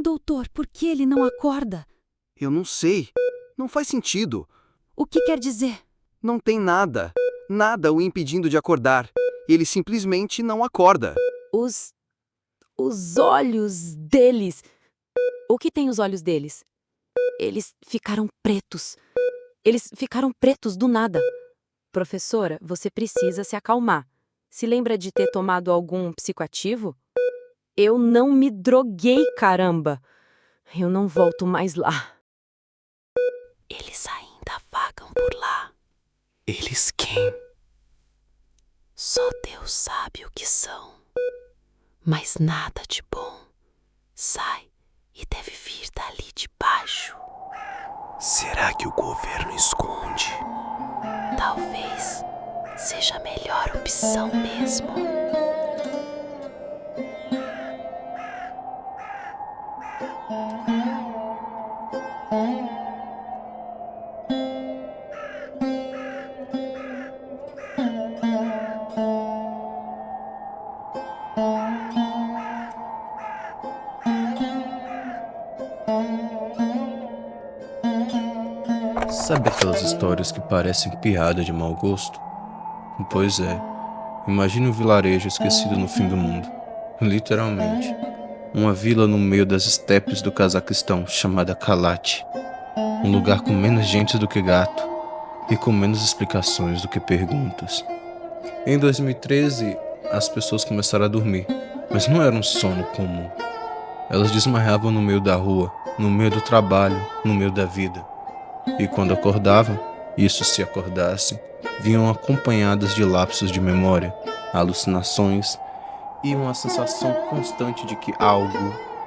Doutor, por que ele não acorda? Eu não sei. Não faz sentido. O que quer dizer? Não tem nada. Nada o impedindo de acordar. Ele simplesmente não acorda. Os olhos deles. O que tem os olhos deles? Eles ficaram pretos. Eles ficaram pretos do nada. Professora, você precisa se acalmar. Se lembra de ter tomado algum psicoativo? Eu não me droguei, caramba! Eu não volto mais lá. Eles ainda vagam por lá. Eles quem? Só Deus sabe o que são. Mas nada de bom sai e deve vir dali de baixo. Será que o governo esconde? Talvez seja a melhor opção mesmo. Sabe aquelas histórias que parecem piada de mau gosto? Pois é, imagine um vilarejo esquecido no fim do mundo. Literalmente. Uma vila no meio das estepes do Cazaquistão chamada Kalat. Um lugar com menos gente do que gato e com menos explicações do que perguntas. Em 2013, as pessoas começaram a dormir, mas não era um sono comum. Elas desmaiavam no meio da rua, no meio do trabalho, no meio da vida. E quando acordavam, isso se acordassem, vinham acompanhadas de lapsos de memória, alucinações e uma sensação constante de que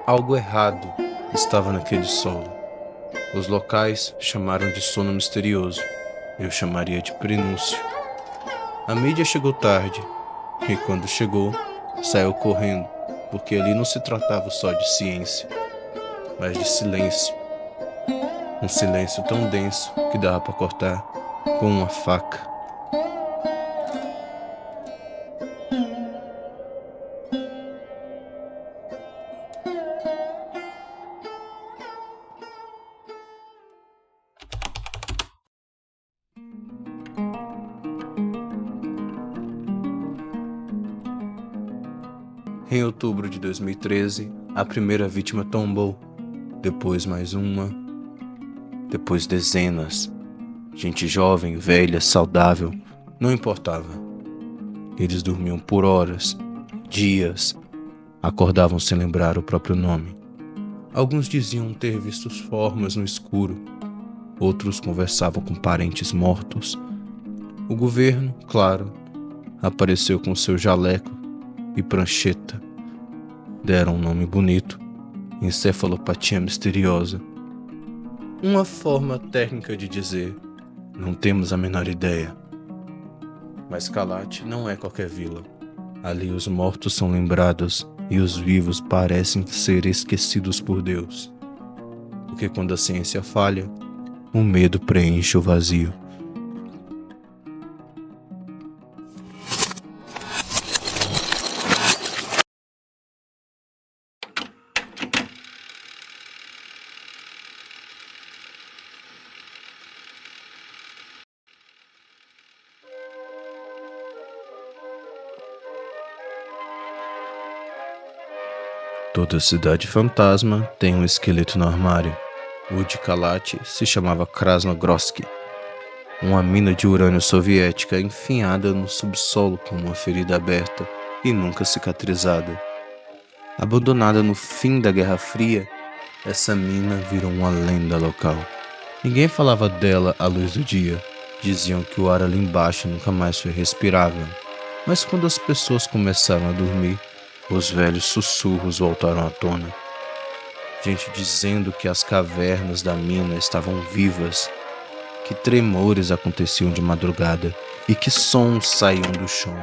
algo errado estava naquele solo. Os locais chamaram de sono misterioso, eu chamaria de prenúncio. A mídia chegou tarde, e quando chegou, saiu correndo, porque ali não se tratava só de ciência, mas de silêncio. Um silêncio tão denso que dava para cortar com uma faca. Em outubro de 2013, a primeira vítima tombou, depois mais uma, depois dezenas. Gente jovem, velha, saudável, não importava. Eles dormiam por horas, dias, acordavam sem lembrar o próprio nome. Alguns diziam ter visto formas no escuro, outros conversavam com parentes mortos. O governo, claro, apareceu com seu jaleco e prancheta. Deram um nome bonito, encefalopatia misteriosa. Uma forma técnica de dizer, não temos a menor ideia. Mas Kalat não é qualquer vila. Ali os mortos são lembrados e os vivos parecem ser esquecidos por Deus. Porque quando a ciência falha, o medo preenche o vazio. Toda cidade fantasma tem um esqueleto no armário. O de Kalat se chamava Krasnogrodsky, uma mina de urânio soviética enfinhada no subsolo com uma ferida aberta e nunca cicatrizada. Abandonada no fim da Guerra Fria, essa mina virou uma lenda local. Ninguém falava dela à luz do dia. Diziam que o ar ali embaixo nunca mais foi respirável. Mas quando as pessoas começaram a dormir, os velhos sussurros voltaram à tona. Gente dizendo que as cavernas da mina estavam vivas, que tremores aconteciam de madrugada e que sons saíam do chão.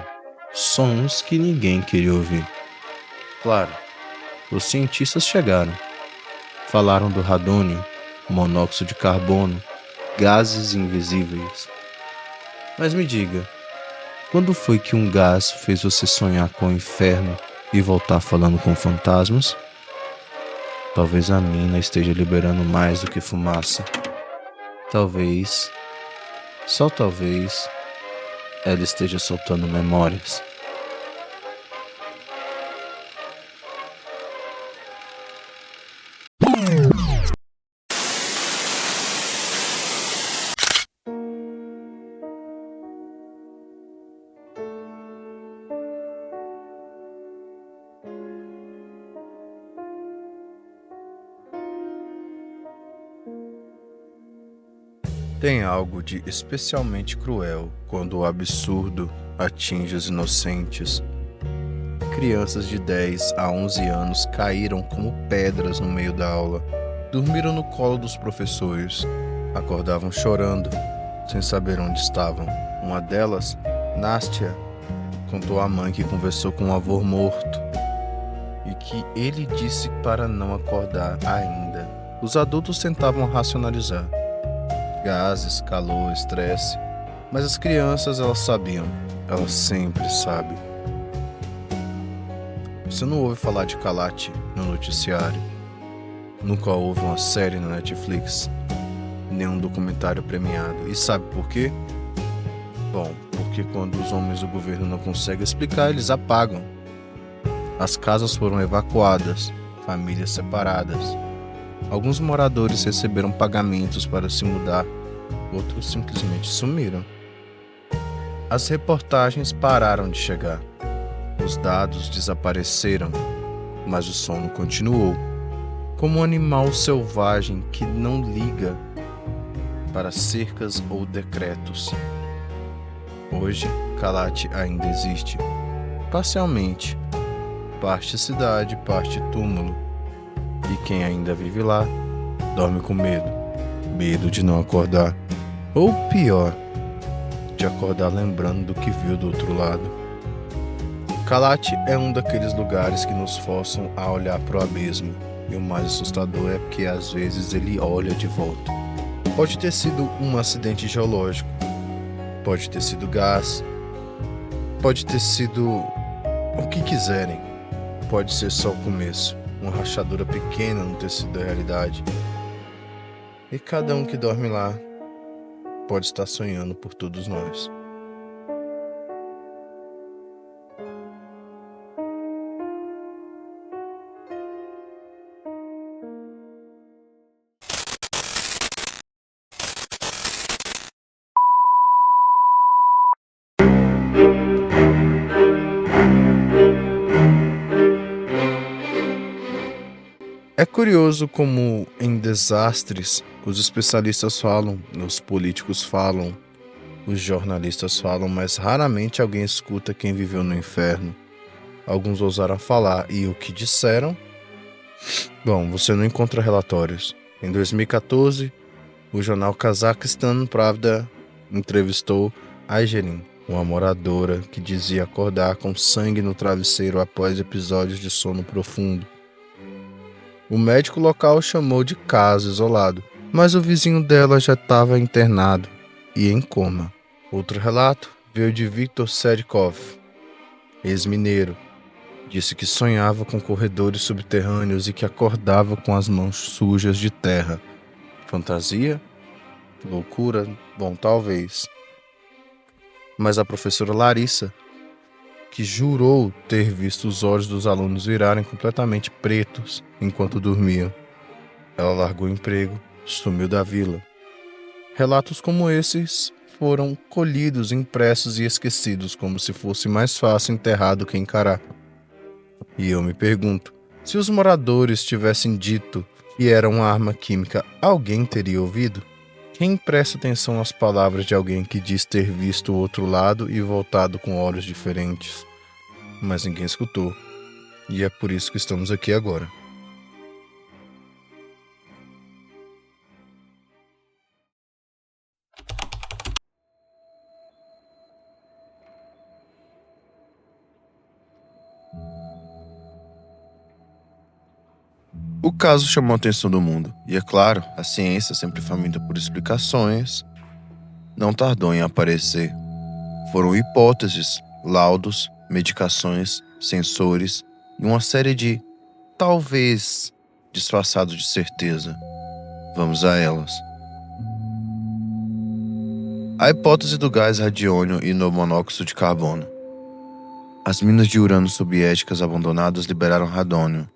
Sons que ninguém queria ouvir. Claro, os cientistas chegaram. Falaram do radônio, monóxido de carbono, gases invisíveis. Mas me diga, quando foi que um gás fez você sonhar com o inferno e voltar falando com fantasmas? Talvez a mina esteja liberando mais do que fumaça. Talvez, só talvez, ela esteja soltando memórias. Tem algo de especialmente cruel quando o absurdo atinge os inocentes. Crianças de 10 a 11 anos caíram como pedras no meio da aula. Dormiram no colo dos professores. Acordavam chorando, sem saber onde estavam. Uma delas, Nastya, contou à mãe que conversou com o avô morto e que ele disse para não acordar ainda. Os adultos tentavam racionalizar. Gases, calor, estresse. Mas as crianças, elas sabiam. Elas sempre sabem. Você não ouve falar de Kalat no noticiário. Nunca houve uma série na Netflix. Nem um documentário premiado. E sabe por quê? Bom, porque quando os homens do governo não conseguem explicar, eles apagam. As casas foram evacuadas, famílias separadas. Alguns moradores receberam pagamentos para se mudar, outros simplesmente sumiram. As reportagens pararam de chegar. Os dados desapareceram, mas o sono continuou, como um animal selvagem que não liga para cercas ou decretos. Hoje, Kalat ainda existe, parcialmente, parte cidade, parte túmulo. E quem ainda vive lá, dorme com medo. Medo de não acordar. Ou pior, de acordar lembrando do que viu do outro lado. Kalat é um daqueles lugares que nos forçam a olhar para o abismo. E o mais assustador é que às vezes ele olha de volta. Pode ter sido um acidente geológico. Pode ter sido gás. Pode ter sido o que quiserem. Pode ser só o começo. Uma rachadura pequena no tecido da realidade. E cada um que dorme lá pode estar sonhando por todos nós. É curioso como em desastres os especialistas falam, os políticos falam, os jornalistas falam, mas raramente alguém escuta quem viveu no inferno. Alguns ousaram falar e o que disseram? Bom, você não encontra relatórios. Em 2014, o jornal Kazakhstan Pravda entrevistou Aygerin, uma moradora que dizia acordar com sangue no travesseiro após episódios de sono profundo. O médico local chamou de caso isolado, mas o vizinho dela já estava internado e em coma. Outro relato veio de Viktor Sedkov, ex-mineiro. Disse que sonhava com corredores subterrâneos e que acordava com as mãos sujas de terra. Fantasia? Loucura? Bom, talvez. Mas a professora Larissa, que jurou ter visto os olhos dos alunos virarem completamente pretos enquanto dormiam. Ela largou o emprego, sumiu da vila. Relatos como esses foram colhidos, impressos e esquecidos, como se fosse mais fácil enterrar do que encarar. E eu me pergunto, se os moradores tivessem dito que era uma arma química, alguém teria ouvido? Quem presta atenção às palavras de alguém que diz ter visto o outro lado e voltado com olhos diferentes? Mas ninguém escutou. E é por isso que estamos aqui agora. O caso chamou a atenção do mundo, e é claro, a ciência, sempre faminta por explicações, não tardou em aparecer. Foram hipóteses, laudos, medicações, sensores e uma série de, talvez, disfarçado de certeza. Vamos a elas. A hipótese do gás radiônio e no monóxido de carbono. As minas de urânio soviéticas abandonadas liberaram radônio,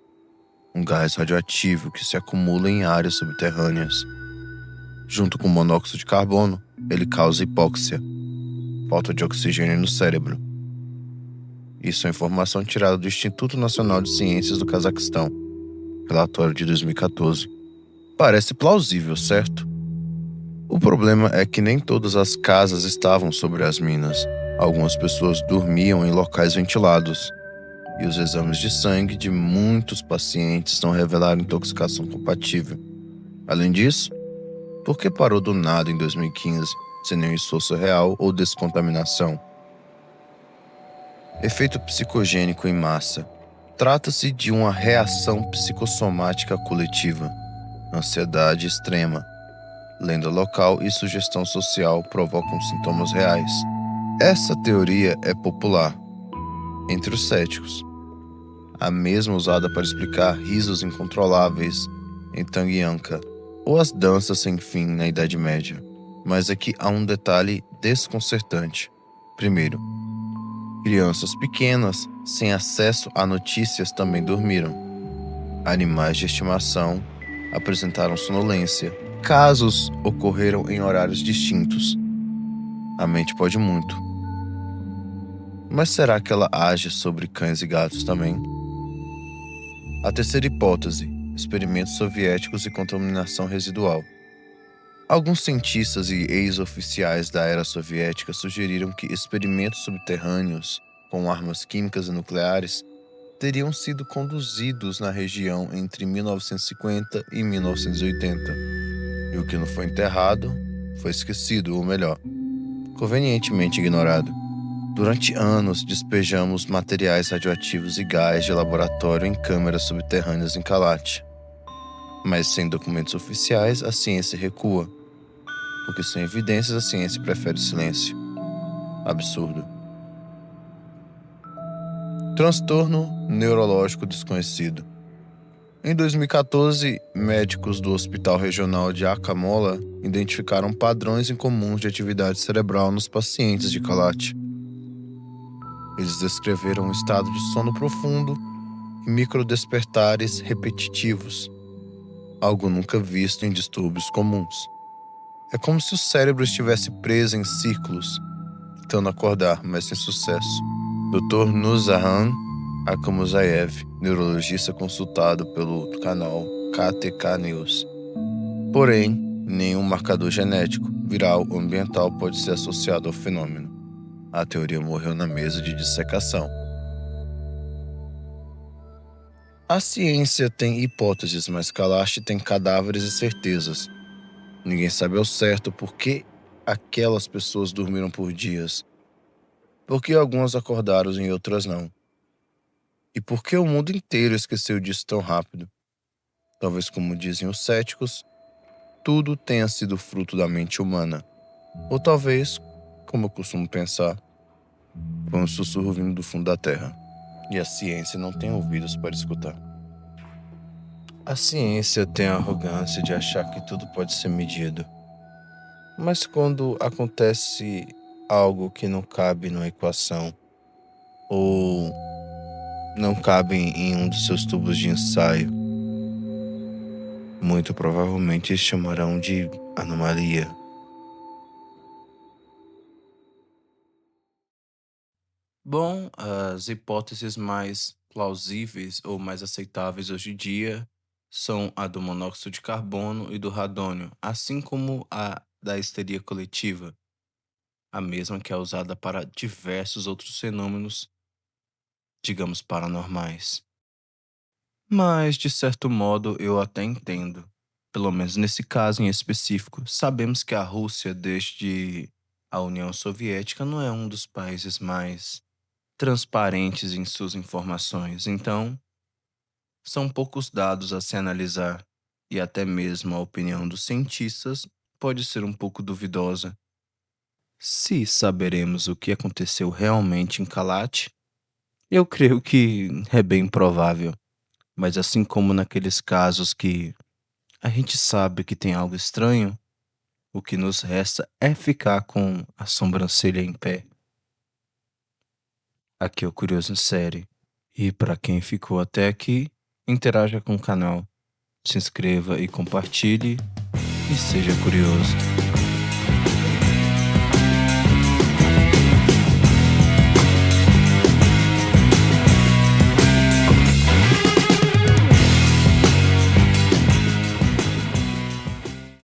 um gás radioativo que se acumula em áreas subterrâneas. Junto com o monóxido de carbono, ele causa hipóxia, falta de oxigênio no cérebro. Isso é informação tirada do Instituto Nacional de Ciências do Cazaquistão, relatório de 2014. Parece plausível, certo? O problema é que nem todas as casas estavam sobre as minas. Algumas pessoas dormiam em locais ventilados, e os exames de sangue de muitos pacientes não revelaram intoxicação compatível. Além disso, por que parou do nada em 2015, sem nenhum esforço real ou descontaminação? Efeito psicogênico em massa. Trata-se de uma reação psicossomática coletiva. Ansiedade extrema, lenda local e sugestão social provocam sintomas reais. Essa teoria é popular entre os céticos. A mesma usada para explicar risos incontroláveis em Tangyanka ou as danças sem fim na Idade Média. Mas aqui há um detalhe desconcertante. Primeiro, crianças pequenas, sem acesso a notícias, também dormiram. Animais de estimação apresentaram sonolência. Casos ocorreram em horários distintos. A mente pode muito. Mas será que ela age sobre cães e gatos também? A terceira hipótese: experimentos soviéticos e contaminação residual. Alguns cientistas e ex-oficiais da era soviética sugeriram que experimentos subterrâneos com armas químicas e nucleares teriam sido conduzidos na região entre 1950 e 1980. E o que não foi enterrado foi esquecido, ou melhor, convenientemente ignorado. Durante anos, despejamos materiais radioativos e gás de laboratório em câmeras subterrâneas em Kalat. Mas sem documentos oficiais, a ciência recua. Porque sem evidências, a ciência prefere o silêncio. Absurdo. Transtorno neurológico desconhecido. Em 2014, médicos do Hospital Regional de Akmola identificaram padrões incomuns de atividade cerebral nos pacientes de Kalat. Eles descreveram um estado de sono profundo e microdespertares repetitivos, algo nunca visto em distúrbios comuns. É como se o cérebro estivesse preso em círculos, tentando acordar, mas sem sucesso. Dr. Nurzahan Akhmuzayev, neurologista consultado pelo canal KTK News. Porém, nenhum marcador genético, viral ou ambiental pode ser associado ao fenômeno. A teoria morreu na mesa de dissecação. A ciência tem hipóteses, mas Kalash tem cadáveres e certezas. Ninguém sabe ao certo por que aquelas pessoas dormiram por dias. Por que algumas acordaram e outras não? E por que o mundo inteiro esqueceu disso tão rápido? Talvez, como dizem os céticos, tudo tenha sido fruto da mente humana. Ou talvez, como eu costumo pensar, foi um sussurro vindo do fundo da terra. E a ciência não tem ouvidos para escutar. A ciência tem a arrogância de achar que tudo pode ser medido. Mas quando acontece algo que não cabe numa equação, ou não cabe em um dos seus tubos de ensaio, muito provavelmente eles chamarão de anomalia. Bom, as hipóteses mais plausíveis ou mais aceitáveis hoje em dia são a do monóxido de carbono e do radônio, assim como a da histeria coletiva, a mesma que é usada para diversos outros fenômenos, digamos, paranormais. Mas, de certo modo, eu até entendo. Pelo menos nesse caso em específico, sabemos que a Rússia, desde a União Soviética, não é um dos países mais transparentes em suas informações. Então, são poucos dados a se analisar, e até mesmo a opinião dos cientistas pode ser um pouco duvidosa. Se saberemos o que aconteceu realmente em Kalat, eu creio que é bem provável. Mas assim como naqueles casos que a gente sabe que tem algo estranho, o que nos resta é ficar com a sobrancelha em pé. Aqui é o Curioso em Série. E para quem ficou até aqui, interaja com o canal, se inscreva e compartilhe, e seja curioso.